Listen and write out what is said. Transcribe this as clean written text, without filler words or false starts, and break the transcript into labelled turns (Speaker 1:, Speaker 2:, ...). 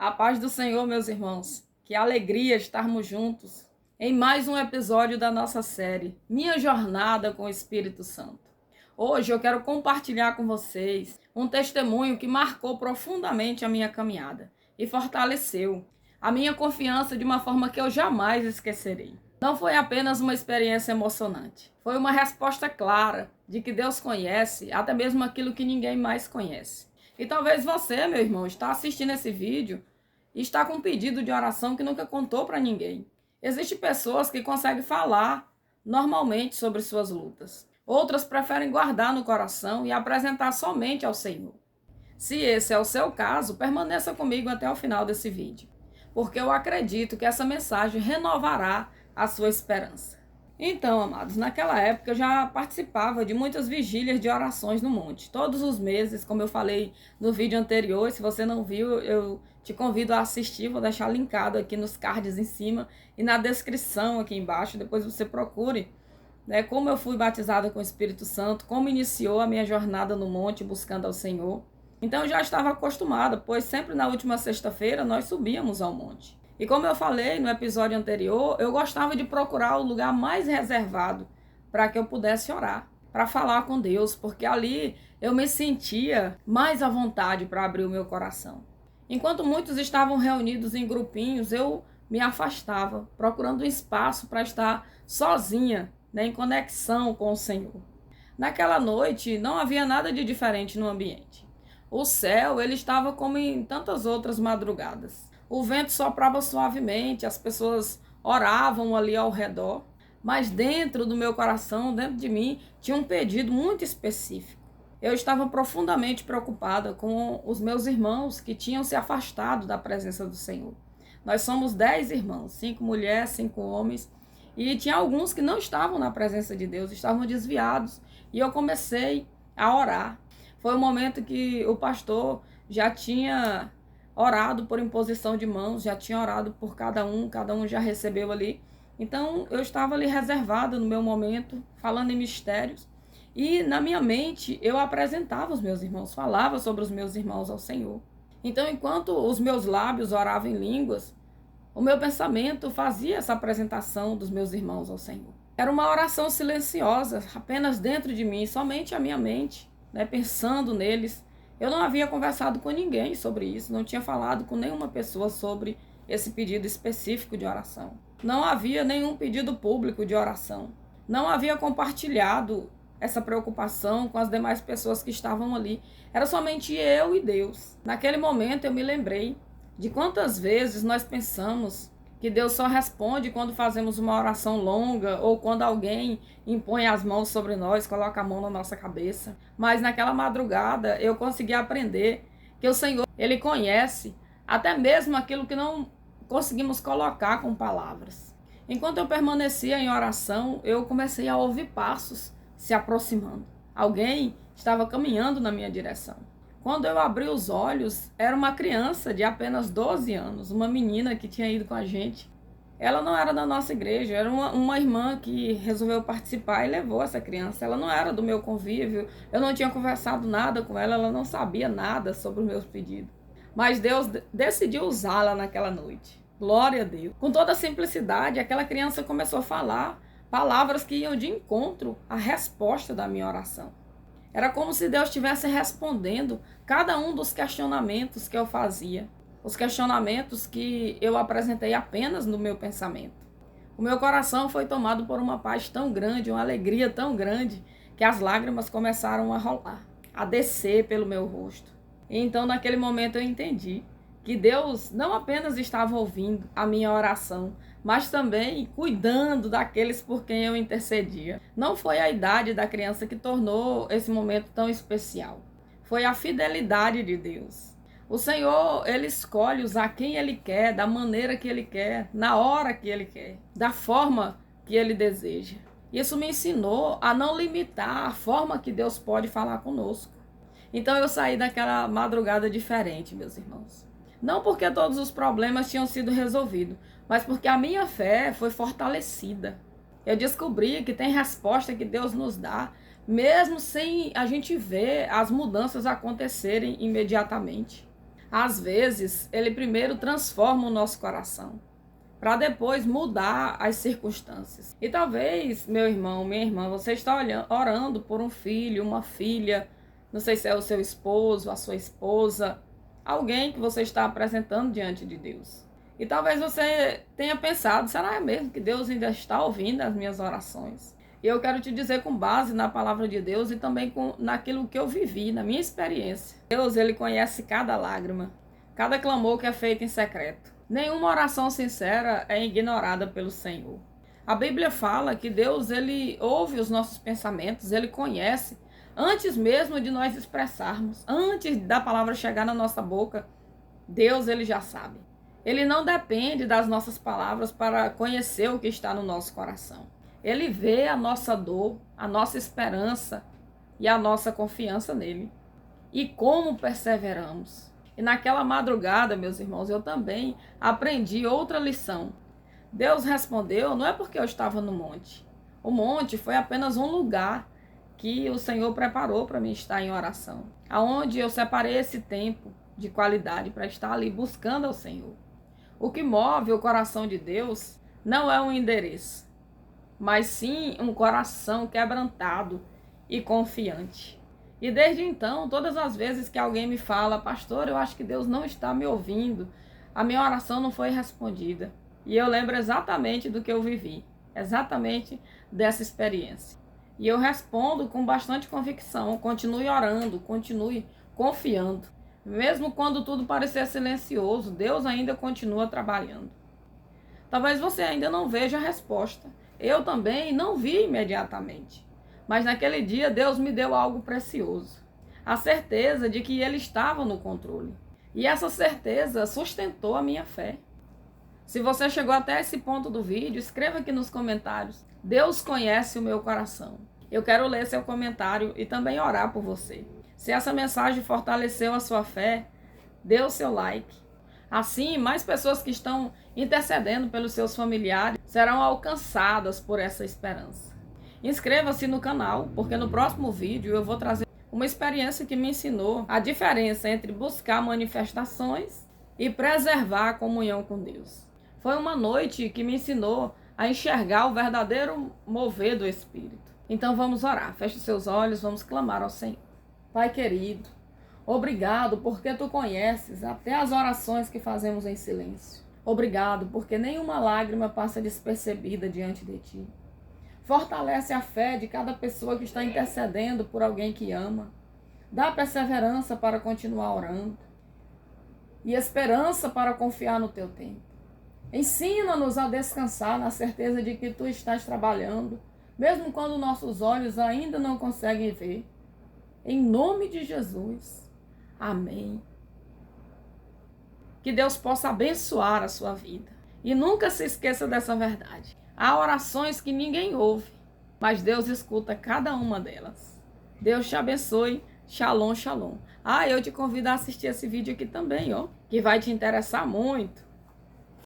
Speaker 1: A paz do Senhor, meus irmãos. Que alegria estarmos juntos em mais um episódio da nossa série Minha Jornada com o Espírito Santo. Hoje eu quero compartilhar com vocês um testemunho que marcou profundamente a minha caminhada e fortaleceu a minha confiança de uma forma que eu jamais esquecerei. Não foi apenas uma experiência emocionante, foi uma resposta clara de que Deus conhece até mesmo aquilo que ninguém mais conhece. E talvez você, meu irmão, está assistindo esse vídeo e está com um pedido de oração que nunca contou para ninguém. Existem pessoas que conseguem falar normalmente sobre suas lutas. Outras preferem guardar no coração e apresentar somente ao Senhor. Se esse é o seu caso, permaneça comigo até o final desse vídeo, porque eu acredito que essa mensagem renovará a sua esperança. Então, amados, naquela época eu já participava de muitas vigílias de orações no monte. Todos os meses, como eu falei no vídeo anterior, se você não viu, eu te convido a assistir, vou deixar linkado aqui nos cards em cima e na descrição aqui embaixo, depois você procure, né, como eu fui batizada com o Espírito Santo, como iniciou a minha jornada no monte buscando ao Senhor. Então eu já estava acostumada, pois sempre na última sexta-feira nós subíamos ao monte. E como eu falei no episódio anterior, eu gostava de procurar o lugar mais reservado para que eu pudesse orar, para falar com Deus, porque ali eu me sentia mais à vontade para abrir o meu coração. Enquanto muitos estavam reunidos em grupinhos, eu me afastava, procurando um espaço para estar sozinha, né, em conexão com o Senhor. Naquela noite não havia nada de diferente no ambiente. O céu, ele estava como em tantas outras madrugadas. O vento soprava suavemente, as pessoas oravam ali ao redor, mas dentro do meu coração, dentro de mim, tinha um pedido muito específico. Eu estava profundamente preocupada com os meus irmãos que tinham se afastado da presença do Senhor. Nós somos 10 irmãos, 5 mulheres, 5 homens, e tinha alguns que não estavam na presença de Deus, estavam desviados, e eu comecei a orar. Foi o momento que o pastor já tinha orado por imposição de mãos, já tinha orado por cada um já recebeu ali. Então eu estava ali reservada no meu momento, falando em mistérios, e na minha mente eu apresentava os meus irmãos, falava sobre os meus irmãos ao Senhor. Então enquanto os meus lábios oravam em línguas, o meu pensamento fazia essa apresentação dos meus irmãos ao Senhor. Era uma oração silenciosa, apenas dentro de mim, somente a minha mente, né, pensando neles. Eu não havia conversado com ninguém sobre isso, não tinha falado com nenhuma pessoa sobre esse pedido específico de oração. Não havia nenhum pedido público de oração. Não havia compartilhado essa preocupação com as demais pessoas que estavam ali. Era somente eu e Deus. Naquele momento eu me lembrei de quantas vezes nós pensamos que Deus só responde quando fazemos uma oração longa ou quando alguém impõe as mãos sobre nós, coloca a mão na nossa cabeça. Mas naquela madrugada eu consegui aprender que o Senhor, Ele conhece até mesmo aquilo que não conseguimos colocar com palavras. Enquanto eu permanecia em oração, eu comecei a ouvir passos se aproximando. Alguém estava caminhando na minha direção. Quando eu abri os olhos, era uma criança de apenas 12 anos, uma menina que tinha ido com a gente. Ela não era da nossa igreja, era uma irmã que resolveu participar e levou essa criança. Ela não era do meu convívio, eu não tinha conversado nada com ela, ela não sabia nada sobre os meus pedidos. Mas Deus decidiu usá-la naquela noite. Glória a Deus. Com toda a simplicidade, aquela criança começou a falar palavras que iam de encontro à resposta da minha oração. Era como se Deus estivesse respondendo cada um dos questionamentos que eu fazia. Os questionamentos que eu apresentei apenas no meu pensamento. O meu coração foi tomado por uma paz tão grande, uma alegria tão grande, que as lágrimas começaram a rolar, a descer pelo meu rosto. E então, naquele momento, eu entendi que Deus não apenas estava ouvindo a minha oração, mas também cuidando daqueles por quem eu intercedia. Não foi a idade da criança que tornou esse momento tão especial. Foi a fidelidade de Deus. O Senhor, Ele escolhe usar quem Ele quer, da maneira que Ele quer, na hora que Ele quer, da forma que Ele deseja. Isso me ensinou a não limitar a forma que Deus pode falar conosco. Então eu saí daquela madrugada diferente, meus irmãos. Não porque todos os problemas tinham sido resolvidos, mas porque a minha fé foi fortalecida. Eu descobri que tem resposta que Deus nos dá, mesmo sem a gente ver as mudanças acontecerem imediatamente. Às vezes, ele primeiro transforma o nosso coração, para depois mudar as circunstâncias. E talvez, meu irmão, minha irmã, você está orando por um filho, uma filha, não sei se é o seu esposo, a sua esposa, alguém que você está apresentando diante de Deus. E talvez você tenha pensado, será mesmo que Deus ainda está ouvindo as minhas orações? E eu quero te dizer, com base na palavra de Deus e também naquilo que eu vivi, na minha experiência. Deus, ele conhece cada lágrima, cada clamor que é feito em secreto. Nenhuma oração sincera é ignorada pelo Senhor. A Bíblia fala que Deus, ele ouve os nossos pensamentos, ele conhece, antes mesmo de nós expressarmos, antes da palavra chegar na nossa boca, Deus, ele já sabe. Ele não depende das nossas palavras para conhecer o que está no nosso coração. Ele vê a nossa dor, a nossa esperança e a nossa confiança nele. E como perseveramos. E naquela madrugada, meus irmãos, eu também aprendi outra lição. Deus respondeu, não é porque eu estava no monte. O monte foi apenas um lugar que o Senhor preparou para mim estar em oração. Aonde eu separei esse tempo de qualidade para estar ali buscando ao Senhor. O que move o coração de Deus não é um endereço, mas sim um coração quebrantado e confiante. E desde então, todas as vezes que alguém me fala, pastor, eu acho que Deus não está me ouvindo, a minha oração não foi respondida. E eu lembro exatamente do que eu vivi, exatamente dessa experiência. E eu respondo com bastante convicção, continue orando, continue confiando. Mesmo quando tudo parecer silencioso, Deus ainda continua trabalhando. Talvez você ainda não veja a resposta. Eu também não vi imediatamente. Mas naquele dia Deus me deu algo precioso. A certeza de que Ele estava no controle. E essa certeza sustentou a minha fé. Se você chegou até esse ponto do vídeo, escreva aqui nos comentários. Deus conhece o meu coração. Eu quero ler seu comentário e também orar por você. Se essa mensagem fortaleceu a sua fé, dê o seu like. Assim, mais pessoas que estão intercedendo pelos seus familiares serão alcançadas por essa esperança. Inscreva-se no canal, porque no próximo vídeo eu vou trazer uma experiência que me ensinou a diferença entre buscar manifestações e preservar a comunhão com Deus. Foi uma noite que me ensinou a enxergar o verdadeiro mover do Espírito. Então vamos orar. Feche seus olhos, vamos clamar ao Senhor. Pai querido, obrigado porque Tu conheces até as orações que fazemos em silêncio. Obrigado porque nenhuma lágrima passa despercebida diante de Ti. Fortalece a fé de cada pessoa que está intercedendo por alguém que ama. Dá perseverança para continuar orando e esperança para confiar no Teu tempo. Ensina-nos a descansar na certeza de que Tu estás trabalhando, mesmo quando nossos olhos ainda não conseguem ver. Em nome de Jesus. Amém. Que Deus possa abençoar a sua vida. E nunca se esqueça dessa verdade. Há orações que ninguém ouve, mas Deus escuta cada uma delas. Deus te abençoe. Shalom, shalom. Eu te convido a assistir esse vídeo aqui também, que vai te interessar muito.